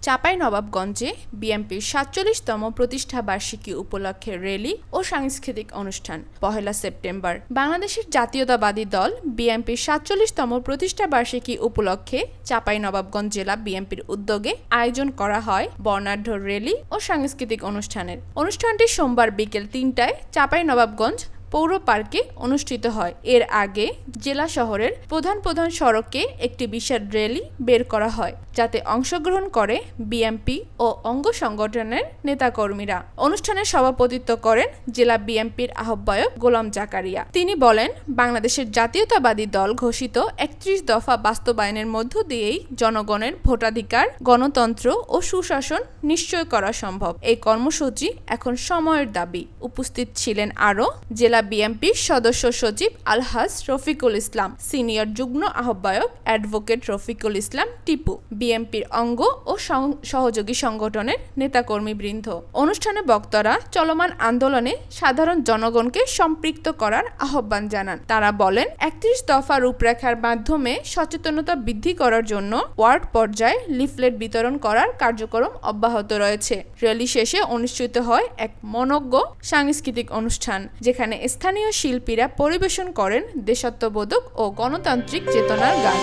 চাঁপাইনবাবগঞ্জে বিএনপির ৪৭তম প্রতিষ্ঠা বার্ষিকী উপলক্ষে র্যালি ও সাংস্কৃতিক অনুষ্ঠান। ১ সেপ্টেম্বর বাংলাদেশের জাতীয়তাবাদী দল বিএনপির ৪৭তম প্রতিষ্ঠা বার্ষিকী উপলক্ষে চাঁপাইনবাবগঞ্জ জেলা বিএনপির উদ্যোগে আয়োজন করা হয় বর্ণাঢ্য র্যালি ও সাংস্কৃতিক অনুষ্ঠানের। অনুষ্ঠানটি সোমবার বিকেল ৩টায় চাঁপাইনবাবগঞ্জ পৌর পার্কে অনুষ্ঠিত হয়। এর আগে জেলা শহরের প্রধান সড়কে একটি বিশাল র্যালি বের করা হয়, যাতে অংশগ্রহণ করে বিএনপি ও অঙ্গ সংগঠনের নেতাকর্মীরা। অনুষ্ঠানে সভাপতিত্ব করেন জেলা বিএনপির আহ্বায়ক গোলাম জাকারিয়া। তিনি বলেন, বাংলাদেশের জাতীয়তাবাদী দল ঘোষিত ৩১ দফা বাস্তবায়নের মধ্য দিয়েই জনগণের ভোটাধিকার, গণতন্ত্র ও সুশাসন নিশ্চয় করা সম্ভব। এই কর্মসূচি এখন সময়ের দাবি। উপস্থিত ছিলেন আরও জেলা বিএনপির সদস্য সচিব আলহাজ রফিকুল ইসলাম, সিনিয়র যুগ্ম আহ্বায়ক অ্যাডভোকেট রফিকুল ইসলাম টিপু, বিএনপির অঙ্গ ও সহযোগী সংগঠনের নেতাকর্মীবৃন্দ। অনুষ্ঠানে বক্তারা চলমান আন্দোলনে সাধারণ জনগণকে সম্পৃক্ত করার আহ্বান জানান। তারা বলেন, ৩১ দফা রূপরেখার মাধ্যমে সচেতনতা বৃদ্ধি করার জন্য ওয়ার্ড পর্যায়ে লিফলেট বিতরণ করার কার্যক্রম অব্যাহত রয়েছে। র্যালি শেষে অনুষ্ঠিত হয় এক মনোজ্ঞ সাংস্কৃতিক অনুষ্ঠান, যেখানে স্থানীয় শিল্পীরা পরিবেশন করেন দেশাত্মবোধক ও গণতান্ত্রিক চেতনার গান।